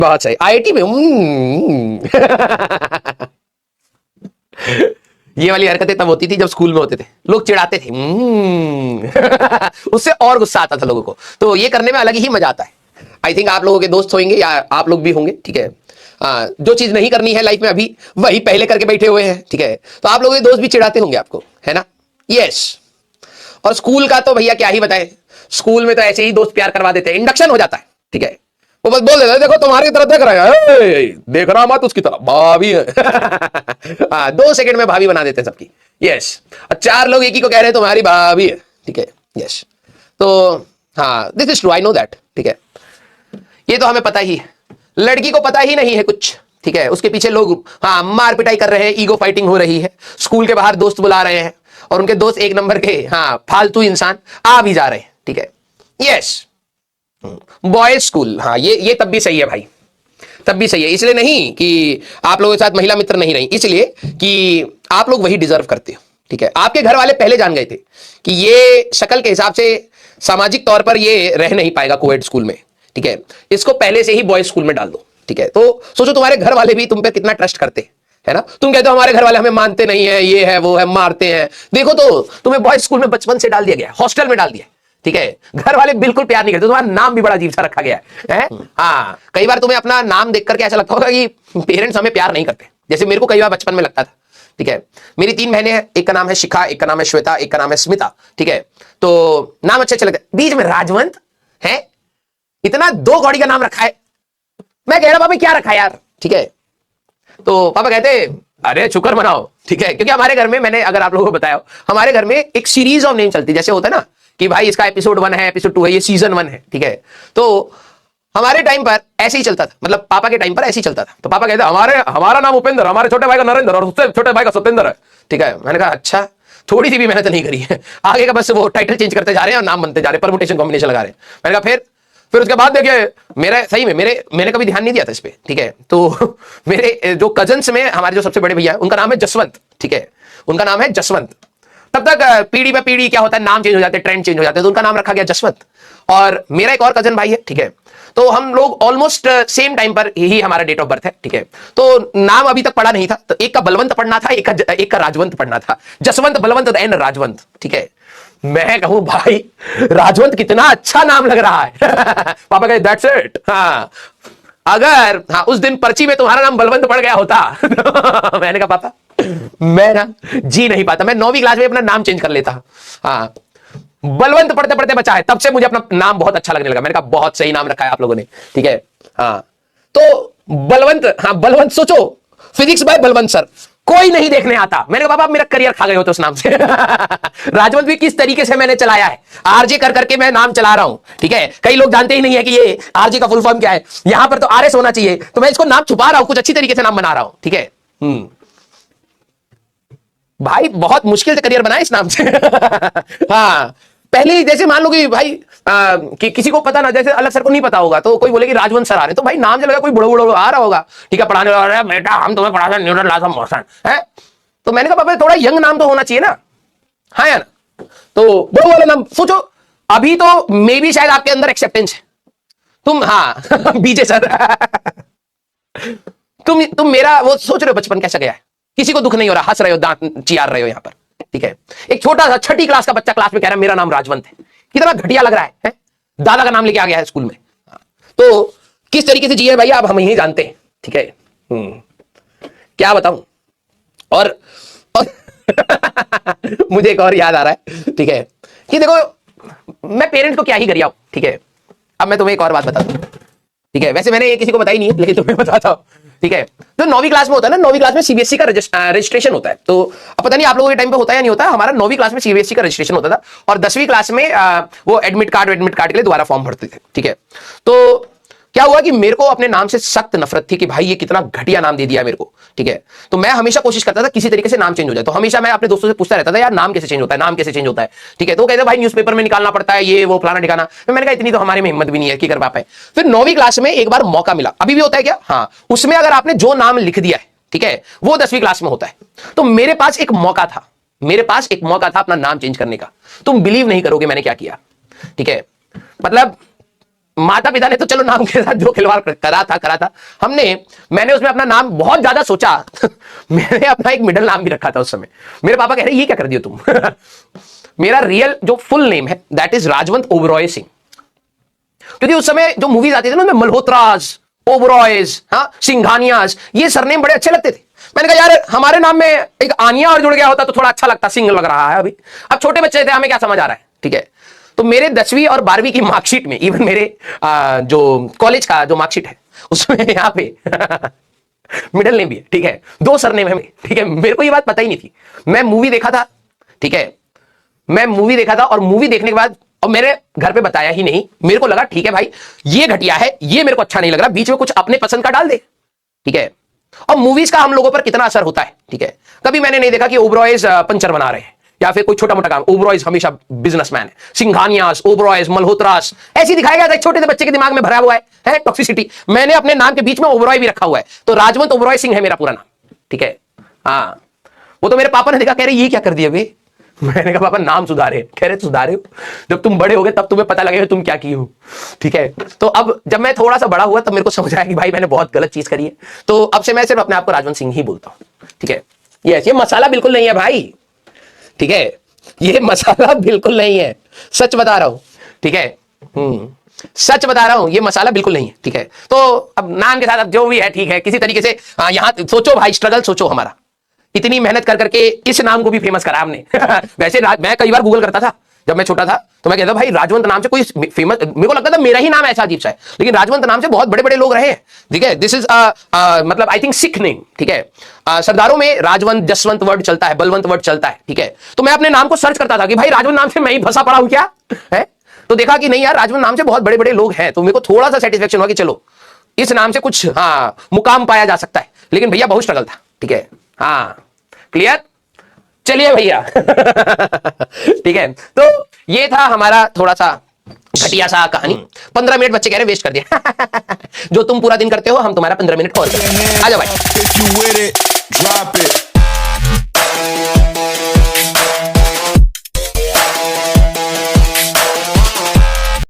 बहुत सही। आईआईटी में ये वाली हरकतें तब होती थी जब स्कूल में होते थे, लोग चिढ़ाते थे उससे और गुस्सा आता था लोगों को। तो ये करने में अलग ही मजा आता है। आई थिंक आप लोगों के दोस्त होंगे या आप लोग भी होंगे, ठीक है। जो चीज नहीं करनी है लाइफ में अभी, वही पहले करके बैठे हुए हैं, ठीक है। तो आप लोगों के दोस्त भी चिढ़ाते होंगे आपको, है ना। यस। और स्कूल का तो भैया क्या ही बताएं, स्कूल में तो ऐसे ही दोस्त प्यार करवा देते हैं, इंडक्शन हो जाता है, ठीक है। वो बस बोल देते देखो तुम्हारी तरफ देख रहा है, देख रहा मत उसकी तरफ, भाभी है 2 सेकंड में भाभी बना देते हैं सबकी। यस। और 4 लोग एक ही को कह रहे हैं तुम्हारी भाभी है, ठीक है। यस। तो हाँ, this is true, I know that, ठीक है। ये तो हमें पता ही है, लड़की को पता ही नहीं है कुछ, ठीक है। उसके पीछे लोग हाँ मार पिटाई कर रहे हैं, ईगो फाइटिंग हो रही है, स्कूल के बाहर दोस्त बुला रहे हैं और उनके दोस्त एक नंबर के हाँ फालतू इंसान आ भी जा रहे हैं, ठीक है। यस। बॉयज स्कूल, हाँ ये तब भी सही है भाई, तब भी सही है। इसलिए नहीं कि आप लोगों के साथ महिला मित्र नहीं रही, इसलिए कि आप लोग वही डिजर्व करते हो, ठीक है। आपके घर वाले पहले जान गए थे कि ये शक्ल के हिसाब से सामाजिक तौर पर ये रह नहीं पाएगा कोएड स्कूल में, ठीक है। इसको पहले से ही बॉयज स्कूल में डाल दो, ठीक है। तो सोचो तुम्हारे घर वाले भी तुम पे कितना ट्रस्ट करते है ना। तुम कहते हो हमारे घर वाले हमें मानते नहीं है, ये है वो है, मारते हैं। देखो तो तुम्हें बॉयज स्कूल में बचपन से डाल दिया गया, हॉस्टल में डाल दिया, ठीक है। घर वाले बिल्कुल प्यार नहीं करते, तुम्हारा नाम भी बड़ा अजीब सा रखा गया है? हाँ, कई बार तुम्हें अपना नाम देख करके ऐसा लगता होगा कि पेरेंट्स हमें प्यार नहीं करते, जैसे मेरे को कई बार बचपन में लगता था, ठीक है। मेरी 3 बहनें हैं, एक का नाम है शिखा, एक का नाम है श्वेता, एक का नाम है स्मिता, ठीक है। तो नाम अच्छे अच्छे लगते, बीच में राजवंत है, इतना 2 कौड़ी का नाम रखा है। मैं कह रहा पापा क्या रखा है यार, ठीक है। तो पापा कहते अरे शुक्र मनाओ, ठीक है। क्योंकि हमारे घर में, मैंने अगर आप लोगों को बताया, हमारे घर में एक सीरीज ऑफ नेम चलती है, जैसे होता है ना कि भाई इसका एपिसोड 1 है, एपिसोड 2 है, ये सीजन 1 है, ठीक है। तो हमारे टाइम पर ऐसे ही चलता था, मतलब पापा के टाइम पर ऐसे ही चलता था। तो पापा कहते हमारा नाम उपेंद्र, हमारे छोटे भाई का नरेंद्र और उससे छोटे भाई का सत्येंद्र है, ठीक है। मैंने कहा अच्छा, थोड़ी सी भी मेहनत नहीं करी है, आगे का बस वो टाइटल चेंज करते जा रहे हैं और नाम बनते जा रहे हैं, परमुटेशन कॉम्बिनेशन लगा रहे हैं। मैंने कहा फिर उसके बाद देखिए मेरा सही में मैंने कभी ध्यान नहीं दिया था इस पे, ठीक है। तो मेरे जो कजन्स में हमारे जो सबसे बड़े भैया है, उनका नाम है जसवंत, ठीक है। उनका नाम है जसवंत। तब तक पीढ़ी पे पीढ़ी क्या होता है, नाम चेंज हो जाते हैं, ट्रेंड चेंज हो जाते हैं, तो उनका नाम रखा गया जसवंत। और मेरा एक और कजन भाई है, ठीक है। तो हम लोग ऑलमोस्ट सेम टाइम पर ही हमारा डेट ऑफ बर्थ है, ठीक है। तो नाम अभी तक पढ़ा नहीं था, तो एक का बलवंत पढ़ना था, एक का राजवंत पढ़ना था, जसवंत बलवंत एंड राजवंत, ठीक है। मैं कहूं भाई राजवंत कितना अच्छा नाम लग रहा है पापा कहे दैट्स इट। हाँ, अगर हाँ उस दिन पर्ची में तुम्हारा नाम बलवंत पड़ गया होता मैंने कहा पापा मैं ना जी नहीं पाता, मैं 9वीं क्लास में अपना नाम चेंज कर लेता। हाँ, बलवंत पढ़ते पढ़ते बचा है, तब से मुझे अपना नाम बहुत अच्छा लगने लगा। मैंने कहा बहुत सही नाम रखा है आप लोगों ने, ठीक है। हाँ, तो बलवंत, हाँ बलवंत, सोचो फिजिक्स बाय बलवंत सर, कोई नहीं देखने आता। मैंने कहा बाबा आप मेरा करियर खा गए हो तो उस नाम से राजवंत भी किस तरीके से मैंने चलाया है, आरजे कर करके मैं नाम चला रहा हूं, ठीक है। कई लोग जानते ही नहीं है कि ये आरजे का फुल फॉर्म क्या है, यहां पर तो आरएस होना चाहिए, तो मैं इसको नाम छुपा रहा हूं, कुछ अच्छी तरीके से नाम बना रहा हूं, ठीक है। भाई बहुत मुश्किल से करियर बनाया इस नाम से हाँ, पहले जैसे मान लो कि भाई कि किसी को पता ना, जैसे अलग सर को नहीं पता होगा तो कोई बोले कि राजवंत सर आ रहे, तो भाई नाम से लगा कोई बुढ़ा आ रहा होगा, ठीक है, पढ़ाने वाला बेटा हम तुम्हें पढ़ाते न्यूटन लॉस ऑफ मोशन है। तो मैंने कहा पापा थोड़ा यंग नाम तो होना चाहिए ना, हाँ या ना। तो वो वाला नाम सोचो, अभी तो मे भी शायद आपके अंदर एक्सेप्टेंस है, तुम हाँ बीजे सर तुम मेरा वो सोच रहे हो बचपन कैसा गया है, किसी को दुख नहीं हो रहा, हंस रहे हो, दांत चियार रहे हो यहां पर, ठीक है। एक छोटा सा 6ठी क्लास का बच्चा क्लास में कह रहा है मेरा नाम राजवंत है, कितना घटिया लग रहा है? दादा का नाम लेके आ गया है स्कूल में। तो किस तरीके से जिए भैया आप हम ही जानते हैं, ठीक है। क्या बताऊं। और मुझे एक और याद आ रहा है, ठीक है, कि देखो मैं पेरेंट्स को क्या ही गरियाऊं, ठीक है। अब मैं तुम्हें एक और बात बता दूं, ठीक है, वैसे मैंने ये किसी को बताई नहीं है लेकिन तुम्हें बताता हूं, ठीक है। तो 9वीं क्लास में होता है ना, 9वीं क्लास में सीबीएसई का रजिस्ट्रेशन होता है। तो अब पता नहीं आप लोगों के टाइम पे होता है या नहीं होता, हमारा 9वीं क्लास में सीबीएसई का रजिस्ट्रेशन होता था और 10वीं क्लास में वो एडमिट कार्ड के लिए दोबारा फॉर्म भरते थे, ठीक है। तो क्या हुआ कि मेरे को अपने नाम से सख्त नफरत थी कि भाई ये कितना घटिया नाम दे दिया मेरे को, ठीक है। तो मैं हमेशा कोशिश करता था किसी तरीके से नाम चेंज हो जाए, तो हमेशा मैं अपने दोस्तों से पूछता रहता था यार नाम कैसे चेंज होता है, नाम कैसे चेंज होता है, ठीक है। तो कहते भाई न्यूज़पेपर में निकालना पड़ता है, ये वो फलाना ठिकाना। मैंने कहा इतनी तो हमारे में हिम्मत भी नहीं है कि कर पाए। फिर 9वीं क्लास में एक बार मौका मिला, अभी भी होता है क्या, हाँ, उसमें अगर आपने जो नाम लिख दिया है, ठीक है, वो 10वीं क्लास में होता है। तो मेरे पास एक मौका था अपना नाम चेंज करने का। तुम बिलीव नहीं करोगे मैंने क्या किया, ठीक है। मतलब माता पिता ने तो चलो नाम के साथ जो खिलवाड़ करा था मैंने उसमें अपना नाम बहुत ज्यादा सोचा मैंने अपना एक मिडिल नाम भी रखा था उस समय। मेरे पापा कह रहे ये क्या कर दिया तुम मेरा रियल जो फुल नेम है दैट इज राजवंत ओबरॉय सिंह, क्योंकि उस समय जो मूवीज आती थी ना, मल्होत्रास, ओबरॉयज, हाँ, सिंघानियाज, ये सरनेम बड़े अच्छे लगते थे। मैंने कहा यार हमारे नाम में एक आनिया और जुड़ गया होता तो थोड़ा अच्छा लगता, सिंह लग रहा है। अभी अब छोटे बच्चे थे, हमें क्या समझ आ रहा है, ठीक है। तो मेरे 10वीं और 12वीं की मार्कशीट में, इवन मेरे जो कॉलेज का जो मार्कशीट है उसमें यहाँ पे मिडिल नेम भी है, ठीक है, 2 सरनेम है, ठीक है। मेरे को ये बात पता ही नहीं थी। मैं मूवी देखा था, ठीक है, मैं मूवी देखा था और मूवी देखने के बाद और मेरे घर पे बताया ही नहीं। मेरे को लगा ठीक है भाई ये घटिया है, ये मेरे को अच्छा नहीं लग रहा, बीच में कुछ अपने पसंद का डाल दे, ठीक है। और मूवीज का हम लोगों पर कितना असर होता है, ठीक है। कभी मैंने नहीं देखा कि ओबरॉयज पंचर बना रहे हैं या फिर कोई छोटा मोटा काम। ओबरॉयज हमेशा बिजनेसमैन है, सिंघानियास, ओबरॉयज, मल्होत्रास ऐसे दिखाया गया था, छोटे से बच्चे के दिमाग में भरा हुआ है टॉक्सिसिटी। मैंने अपने नाम के बीच में ओबरॉय भी रखा हुआ है, तो राजवंत ओबरॉय सिंह है मेरा पूरा नाम, ठीक है। हाँ, वो तो मेरे पापा ने देखा, कह रहे ये क्या कर दिया बे। मैंने कहा पापा नाम सुधारे। कह रहे सुधारे हो, जब तुम बड़े हो गए तब तुम्हें पता लगेगा तुम क्या किए हो, ठीक है। तो अब जब मैं थोड़ा सा बड़ा हुआ तब मेरे को समझ आया कि भाई मैंने बहुत गलत चीज करी है, तो अब से मैं सिर्फ अपने आप को राजवंत सिंह ही बोलता हूं, ठीक है। ये मसाला बिल्कुल नहीं है भाई, ठीक है, ये मसाला बिल्कुल नहीं है, सच बता रहा हूं, ठीक है। सच बता रहा हूं, ये मसाला बिल्कुल नहीं है, ठीक है। तो अब नाम के साथ अब जो भी है, ठीक है, किसी तरीके से यहां सोचो भाई, स्ट्रगल सोचो हमारा, इतनी मेहनत कर करके इस नाम को भी फेमस करा हमने वैसे मैं कई बार गूगल करता था जब मैं छोटा था, तो मैं कहता भाई राजवंत नाम से कोई फेमस, मेरे को लगता था मेरा ही नाम ऐसा अजीब सा है, लेकिन राजवंत नाम से बहुत बड़े बड़े लोग रहे हैं, ठीक है। दिस इज मतलब आई थिंक सिख नेम, ठीक है। सरदारों में राजवंत, जसवंत वर्ड चलता है, बलवंत वर्ड चलता है, ठीक है। तो मैं अपने नाम को सर्च करता था कि भाई राजवंत नाम से मैं ही फंसा पड़ा हूं क्या है। तो देखा कि नहीं यार, राजवंत नाम से बहुत बड़े बड़े लोग हैं, तो मेरे को थोड़ा सा सेटिस्फेक्शन हुआ कि चलो इस नाम से कुछ मुकाम पाया जा सकता है। लेकिन भैया बहुत स्ट्रगल था, ठीक है। हाँ, क्लियर, चलिए भैया ठीक है। तो ये था हमारा थोड़ा सा घटिया सा कहानी। 15 मिनट बच्चे कह रहे वेस्ट कर दिया जो तुम पूरा दिन करते हो हम तुम्हारा 15 मिनट और। आ जाओ भाई।